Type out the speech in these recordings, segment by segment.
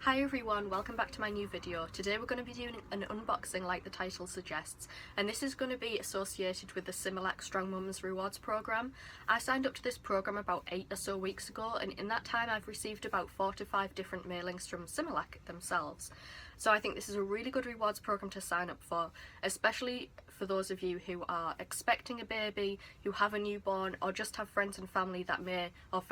Hi everyone, welcome back to my new video. Today we're going to be doing an unboxing like the title suggests, and this is going to be associated with the Similac StrongMoms rewards program. I signed up to this program about 8 or so weeks ago, and in that time I've received about 4 to 5 different mailings from Similac themselves. So I think this is a really good rewards program to sign up for, especially for those of you who are expecting a baby, who have a newborn, or just have friends and family that may, or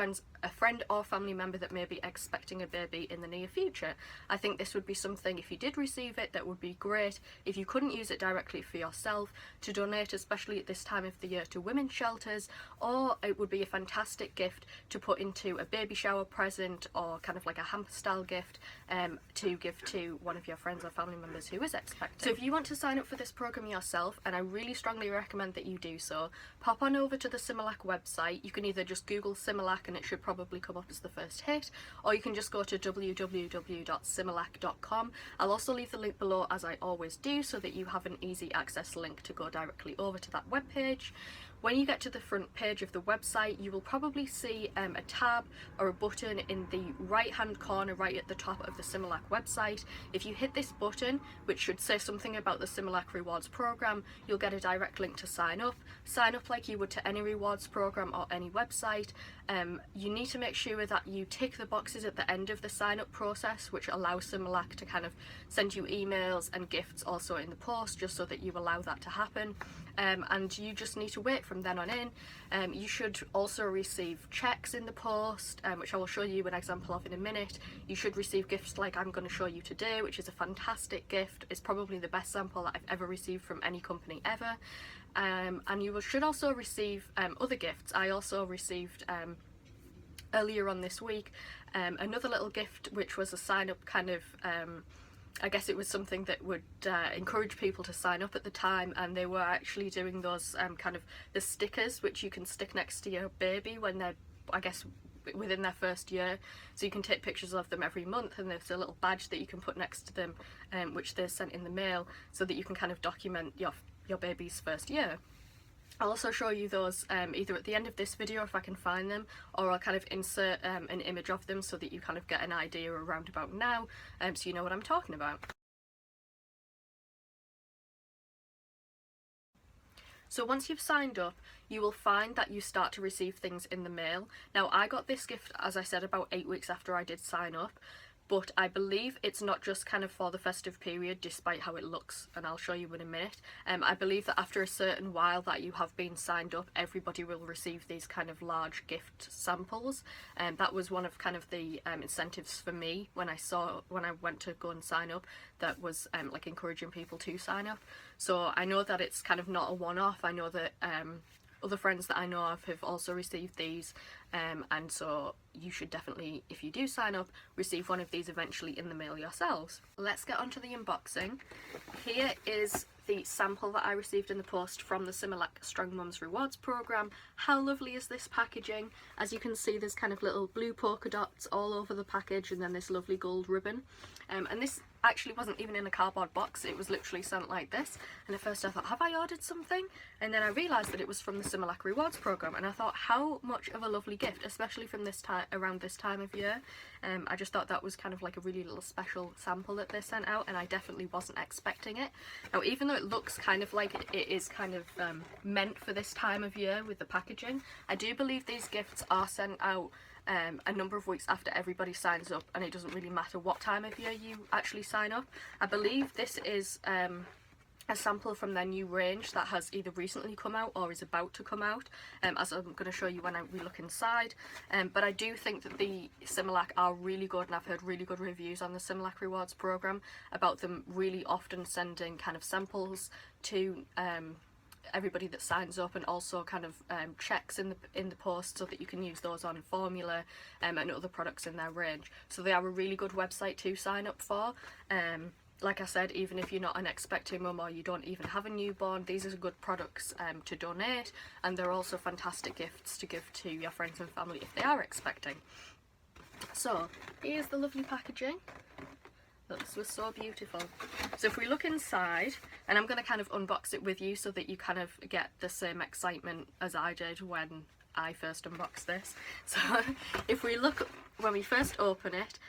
a friend or family member that may be expecting a baby in the near future. I think this would be something, if you did receive it, that would be great if you couldn't use it directly for yourself, to donate, especially at this time of the year, to women's shelters, or it would be a fantastic gift to put into a baby shower present, or kind of like a hamper style gift to give to one of your friends or family members who is expecting. So if you want to sign up for this program yourself, and I really strongly recommend that you do so, pop on over to the Similac website. You can either just Google Similac and it should probably come up as the first hit, or you can just go to www.similac.com. I'll also leave the link below, as I always do, so that you have an easy access link to go directly over to that webpage. When you get to the front page of the website, you will probably see a tab or a button in the right hand corner right at the top of the Similac website. If you hit this button, which should say something about the Similac rewards program, you'll get a direct link to sign up. Sign up like you would to any rewards program or any website. You need to make sure that you tick the boxes at the end of the sign up process, which allows Similac to kind of send you emails and gifts also in the post, just so that you allow that to happen. And you just need to wait from then on in. You should also receive checks in the post, which I will show you an example of in a minute. You should receive gifts like I'm going to show you today, which is a fantastic gift. It's probably the best sample that I've ever received from any company ever. And you should also receive other gifts. I also received earlier on this week another little gift, which was a sign up kind of I guess it was something that would encourage people to sign up at the time, and they were actually doing those kind of the stickers which you can stick next to your baby when they're, I guess, within their first year. So you can take pictures of them every month, and there's a little badge that you can put next to them, which they're sent in the mail, so that you can kind of document your baby's first year. I'll also show you those either at the end of this video if I can find them, or I'll kind of insert an image of them so that you kind of get an idea around about now, so you know what I'm talking about. So once you've signed up, you will find that you start to receive things in the mail. Now, I got this gift, as I said, about 8 weeks after I did sign up, but I believe it's not just kind of for the festive period, despite how it looks, and I'll show you in a minute. I believe that after a certain while that you have been signed up, everybody will receive these kind of large gift samples. That was one of kind of the incentives for me when I went to go and sign up, that was like encouraging people to sign up. So I know that it's kind of not a one-off. I know that other friends that I know of have also received these, and so you should definitely, if you do sign up, receive one of these eventually in the mail yourselves. Let's get onto the unboxing. Here is the sample that I received in the post from the Similac StrongMoms rewards program. How lovely is this packaging? As you can see, there's kind of little blue polka dots all over the package, and then this lovely gold ribbon. And this actually wasn't even in a cardboard box, it was literally sent like this, and at first I thought, have I ordered something? And then I realised that it was from the Similac rewards program, and I thought, how much of a lovely gift, especially from this time, around this time of year. I just thought that was kind of like a really little special sample that they sent out, and I definitely wasn't expecting it. Now, even though it looks kind of like it is kind of meant for this time of year with the packaging, I do believe these gifts are sent out a number of weeks after everybody signs up, and it doesn't really matter what time of year you actually sign up. I believe this is a sample from their new range that has either recently come out or is about to come out, as I'm going to show you when we look inside. But I do think that the Similac are really good, and I've heard really good reviews on the Similac rewards program about them really often sending kind of samples to everybody that signs up, and also kind of checks in the post, so that you can use those on formula and other products in their range. So they are a really good website to sign up for. Like I said, even if you're not an expecting mum or you don't even have a newborn, these are good products to donate, and they're also fantastic gifts to give to your friends and family if they are expecting. So here's the lovely packaging. This was so beautiful. So if we look inside, and I'm going to kind of unbox it with you so that you kind of get the same excitement as I did when I first unboxed this. So if we look when we first open it,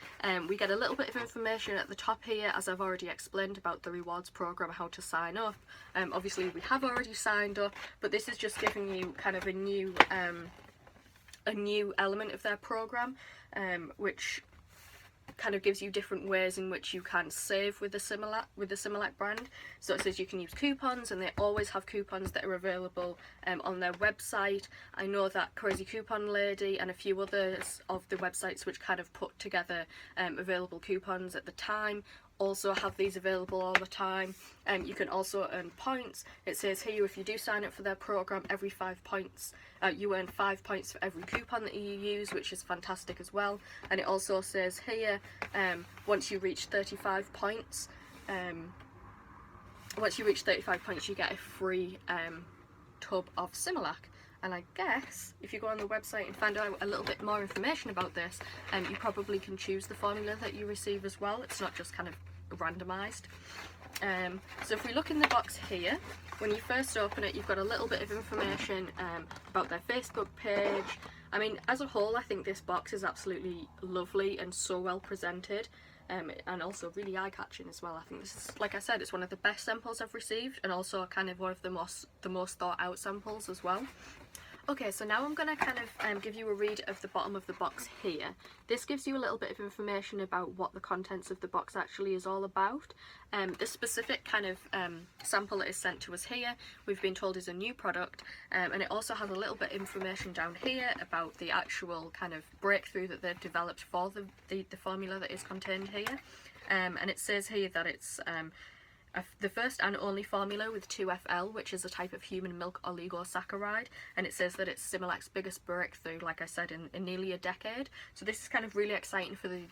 we get a little bit of information at the top here, as I've already explained, about the rewards program, how to sign up. Obviously we have already signed up, but this is just giving you kind of a new element of their program, which kind of gives you different ways in which you can save with the Similac brand. So it says you can use coupons, and they always have coupons that are available on their website. I know that Crazy Coupon Lady and a few others of the websites which kind of put together available coupons at the time also have these available all the time. You can also earn points. It says here, if you do sign up for their program, every 5 points, you earn 5 points for every coupon that you use, which is fantastic as well. And it also says here, once you reach 35 points, you get a free tub of Similac. And I guess if you go on the website and find out a little bit more information about this, you probably can choose the formula that you receive as well. It's not just kind of randomised. So if we look in the box here, when you first open it, you've got a little bit of information about their Facebook page. I mean, as a whole, I think this box is absolutely lovely and so well presented. And also really eye-catching as well. I think this is, like I said, it's one of the best samples I've received, and also kind of one of the most thought out samples as well. Okay, so now I'm going to kind of give you a read of the bottom of the box here. This gives you a little bit of information about what the contents of the box actually is all about. The specific kind of sample that is sent to us here, we've been told is a new product, and it also has a little bit of information down here about the actual kind of breakthrough that they've developed for the formula that is contained here. And it says here that it's the first and only formula with 2FL, which is a type of human milk oligosaccharide, and it says that it's Similac's biggest breakthrough, like I said, in nearly a decade. So this is kind of really exciting for the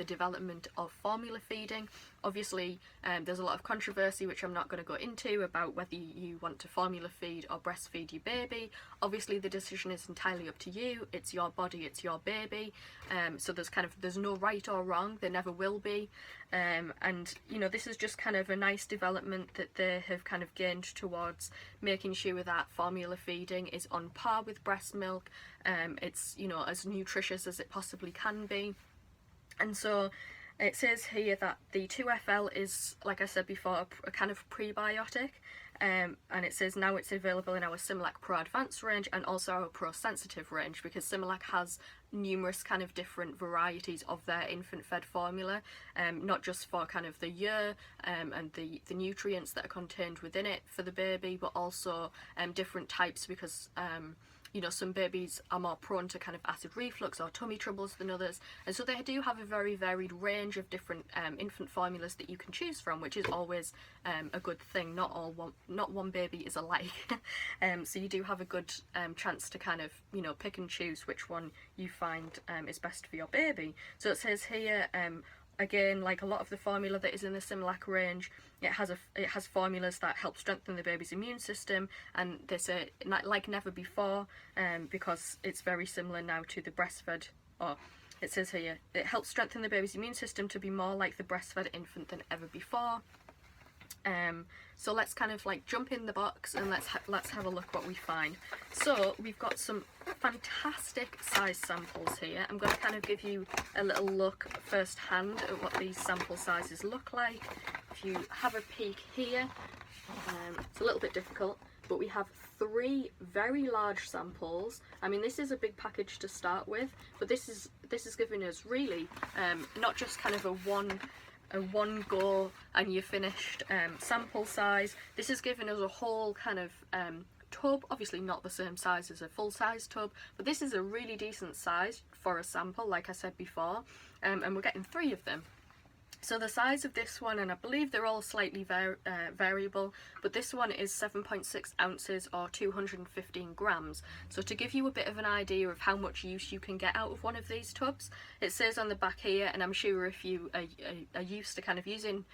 development of formula feeding. Obviously, there's a lot of controversy, which I'm not going to go into, about whether you want to formula feed or breastfeed your baby. Obviously, the decision is entirely up to you. It's your body, it's your baby. So there's no right or wrong. There never will be. And you know, this is just kind of a nice development that they have kind of gained towards making sure that formula feeding is on par with breast milk. It's, you know, as nutritious as it possibly can be. And so it says here that the 2FL is, like I said before, a kind of prebiotic, and it says now it's available in our Similac Pro Advanced range and also our Pro Sensitive range, because Similac has numerous kind of different varieties of their infant fed formula, not just for kind of the year and the nutrients that are contained within it for the baby, but also different types, because you know, some babies are more prone to kind of acid reflux or tummy troubles than others, and so they do have a very varied range of different infant formulas that you can choose from, which is always a good thing. Not one baby is alike. So you do have a good chance to kind of, you know, pick and choose which one you find is best for your baby. So it says here, again, like a lot of the formula that is in the Similac range, it has formulas that help strengthen the baby's immune system, and they say like never before, because it's very similar now to the breastfed. Or it says here, it helps strengthen the baby's immune system to be more like the breastfed infant than ever before. So let's kind of like jump in the box and let's have a look what we find. So we've got some fantastic size samples here. I'm going to kind of give you a little look firsthand at what these sample sizes look like. If you have a peek here, it's a little bit difficult, but we have 3 very large samples. I mean, this is a big package to start with, but this is giving us really not just kind of a one go and you're finished sample size. This is giving us a whole kind of tub, obviously not the same size as a full size tub, but this is a really decent size for a sample, like I said before, and we're getting 3 of them. So the size of this one, and I believe they're all slightly variable, but this one is 7.6 ounces or 215 grams. So to give you a bit of an idea of how much use you can get out of one of these tubs, it says on the back here, and I'm sure if you are used to kind of using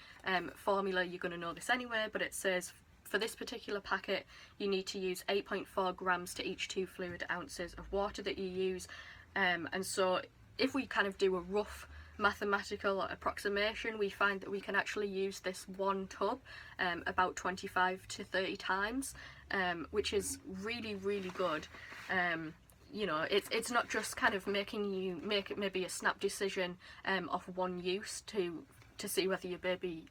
formula, you're going to know this anyway, but it says for this particular packet you need to use 8.4 grams to each 2 fluid ounces of water that you use. And so if we kind of do a rough mathematical approximation, we find that we can actually use this one tub about 25 to 30 times, which is really, really good. you know, it's not just kind of making you make it maybe a snap decision of one use to see whether your baby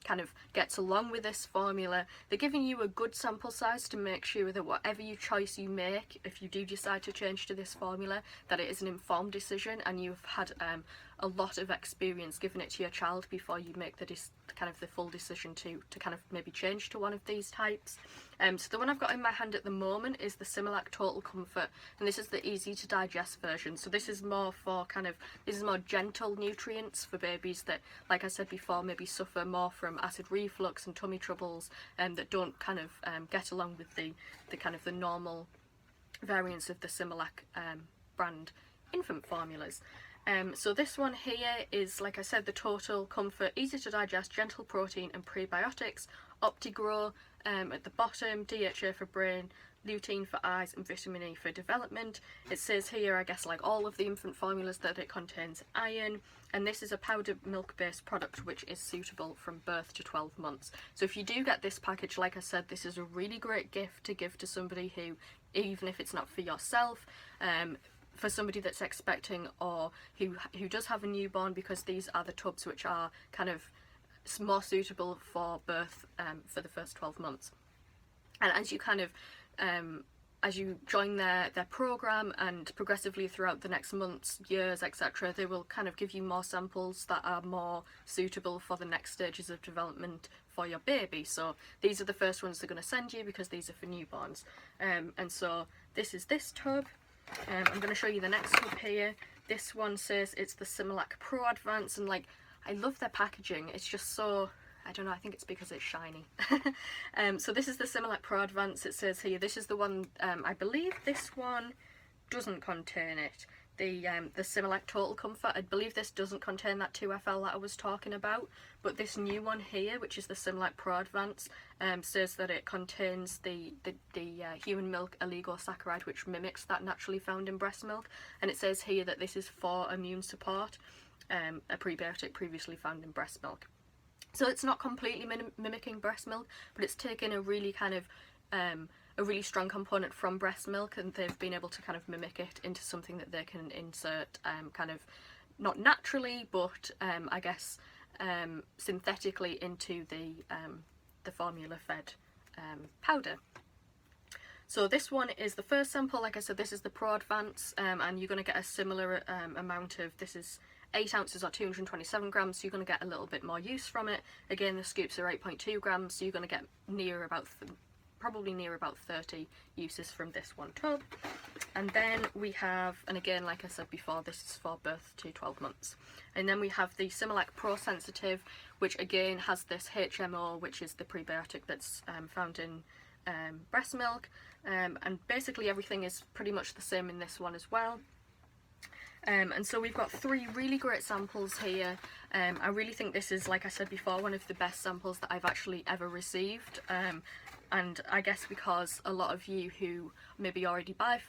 kind of gets along with this formula. They're giving you a good sample size to make sure that whatever choice you make, if you do decide to change to this formula, that it is an informed decision and you've had a lot of experience giving it to your child before you make the full decision to kind of maybe change to one of these types. So the one I've got in my hand at the moment is the Similac Total Comfort, and this is the easy to digest version. So this is more for this is more gentle nutrients for babies that, like I said before, maybe suffer more from acid reflux and tummy troubles, and that don't kind of get along with the normal variants of the Similac brand infant formulas. So this one here is, like I said, the Total Comfort, easy to digest, gentle protein and prebiotics, OptiGrow at the bottom, DHA for brain, lutein for eyes and vitamin E for development. It says here, I guess like all of the infant formulas, that it contains iron, and this is a powdered milk based product which is suitable from birth to 12 months. So if you do get this package, like I said, this is a really great gift to give to somebody who, even if it's not for yourself, for somebody that's expecting or who does have a newborn, because these are the tubs which are kind of more suitable for birth for the first 12 months. And as you kind of as you join their program and progressively throughout the next months, years, etc., they will kind of give you more samples that are more suitable for the next stages of development for your baby. So these are the first ones they're going to send you because these are for newborns. And so this is this tub. I'm going to show you the next tub here. This one says it's the Similac Pro Advance, and like, I love their packaging. It's just so, I don't know, I think it's because it's shiny. So this is the Similac Pro Advance. It says here, this is the one, I believe this one doesn't contain it. The Similac Total Comfort, I believe this doesn't contain that 2FL that I was talking about, but this new one here, which is the Similac Pro Advance, says that it contains the human milk oligosaccharide, which mimics that naturally found in breast milk, and it says here that this is for immune support, a prebiotic previously found in breast milk. So it's not completely mimicking breast milk, but it's taken a really kind of a really strong component from breast milk, and they've been able to kind of mimic it into something that they can insert kind of not naturally, but I guess synthetically into the formula fed powder. So this one is the first sample. Like I said, this is the Pro Advance, and you're going to get a similar amount of, this is 8 ounces or 227 grams, so you're going to get a little bit more use from it. Again, the scoops are 8.2 grams, so you're going to get probably near about 30 uses from this one tub. And then we have, and again, like I said before, this is for birth to 12 months. And then we have the Similac Pro Sensitive, which again has this HMO, which is the prebiotic that's found in breast milk. And basically everything is pretty much the same in this one as well. And so we've got 3 really great samples here. I really think this is, like I said before, one of the best samples that I've actually ever received. And I guess because a lot of you who maybe already buy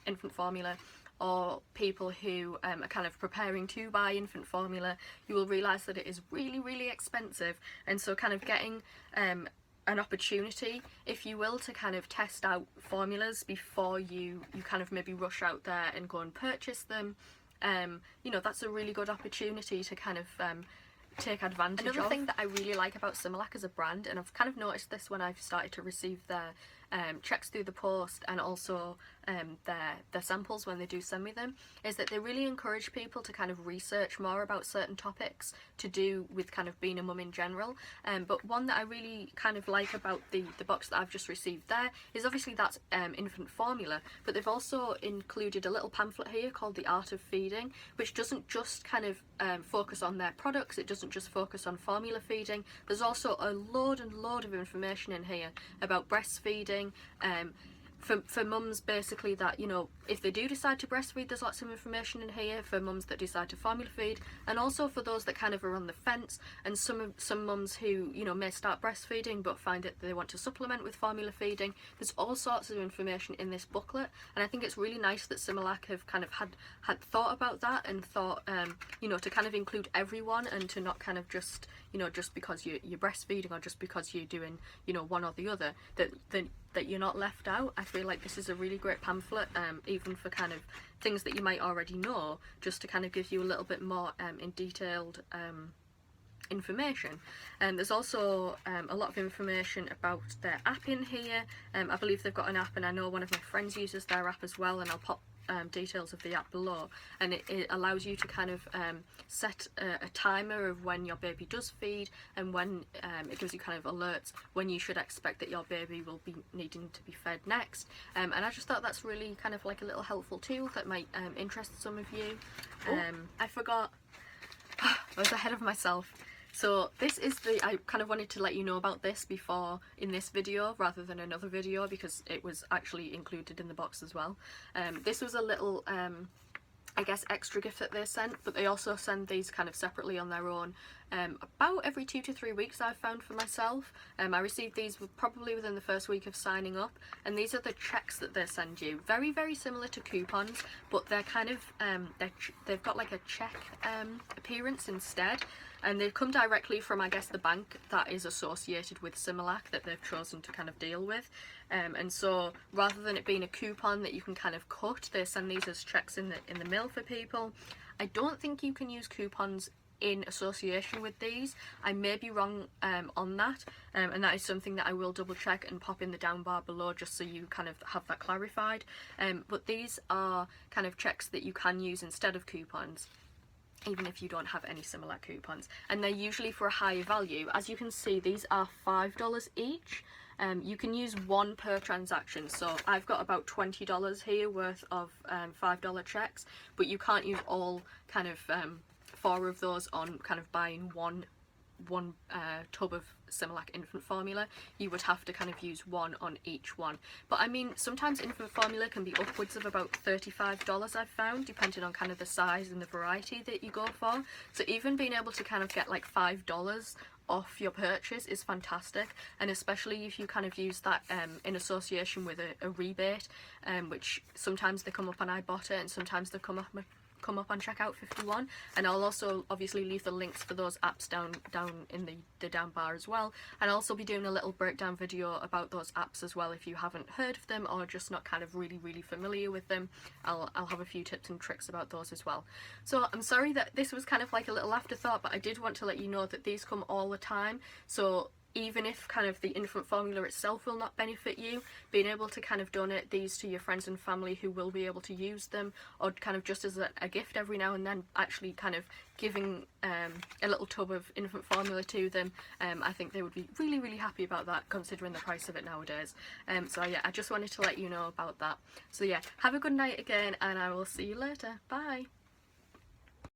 infant formula, or people who are kind of preparing to buy infant formula, you will realise that it is really, really expensive. And so kind of getting an opportunity, if you will, to kind of test out formulas before you kind of maybe rush out there and go and purchase them, you know, that's a really good opportunity to kind of take advantage of. Another thing that I really like about Similac as a brand, and I've kind of noticed this when I've started to receive their checks through the post, and also their samples when they do send me them, is that they really encourage people to kind of research more about certain topics to do with kind of being a mum in general. But one that I really kind of like about the box that I've just received there is obviously that's infant formula, but they've also included a little pamphlet here called The Art of Feeding, which doesn't just kind of focus on their products, it doesn't just focus on formula feeding. There's also a load of information in here about breastfeeding, for mums basically, that, you know, if they do decide to breastfeed, there's lots of information in here for mums that decide to formula feed, and also for those that kind of are on the fence, and some mums who, you know, may start breastfeeding but find that they want to supplement with formula feeding. There's all sorts of information in this booklet, and I think it's really nice that Similac have kind of had thought about that, and thought, you know, to kind of include everyone, and to not kind of just, you know, just because you're breastfeeding, or just because you're doing, you know, one or the other, that that you're not left out. I feel like this is a really great pamphlet, even for kind of things that you might already know, just to kind of give you a little bit more in detailed information. And there's also a lot of information about their app in here. I believe they've got an app, and I know one of my friends uses their app as well, and I'll pop details of the app below. And it allows you to kind of set a timer of when your baby does feed, and when it gives you kind of alerts when you should expect that your baby will be needing to be fed next. And I just thought that's really kind of like a little helpful tool that might interest some of you. I forgot, I was ahead of myself. So this is I kind of wanted to let you know about this before in this video rather than another video, because it was actually included in the box as well. This was a little, I guess, extra gift that they sent, but they also send these kind of separately on their own about every 2 to 3 weeks, I've found for myself. I received these probably within the first week of signing up, and these are the checks that they send you. Very, very similar to coupons, but they're kind of, they've got like a check appearance instead. And they come directly from, I guess, the bank that is associated with Similac that they've chosen to kind of deal with. And so rather than it being a coupon that you can kind of cut, they send these as checks in the mail for people. I don't think you can use coupons in association with these. I may be wrong on that, and that is something that I will double check and pop in the down bar below, just so you kind of have that clarified. But these are kind of checks that you can use instead of coupons, even if you don't have any Similac coupons, and they're usually for a higher value. As you can see, these are $5 each. You can use one per transaction, so I've got about $20 here worth of $5 checks, but you can't use all kind of 4 of those on kind of buying one tub of Similac infant formula. You would have to kind of use one on each one. But I mean, sometimes infant formula can be upwards of about $35, I've found, depending on kind of the size and the variety that you go for. So even being able to kind of get like $5 off your purchase is fantastic, and especially if you kind of use that in association with a rebate, which sometimes they come up on iBotta and sometimes they come up on checkout 51, and I'll also obviously leave the links for those apps down in the down bar as well, and I'll also be doing a little breakdown video about those apps as well. If you haven't heard of them or just not kind of really familiar with them, I'll have a few tips and tricks about those as well. So I'm sorry that this was kind of like a little afterthought, but I did want to let you know that these come all the time. So even if kind of the infant formula itself will not benefit you, being able to kind of donate these to your friends and family who will be able to use them, or kind of just as a gift every now and then, actually kind of giving a little tub of infant formula to them, I think they would be really happy about that, considering the price of it nowadays. So yeah, I just wanted to let you know about that. So yeah, have a good night again, and I will see you later. Bye!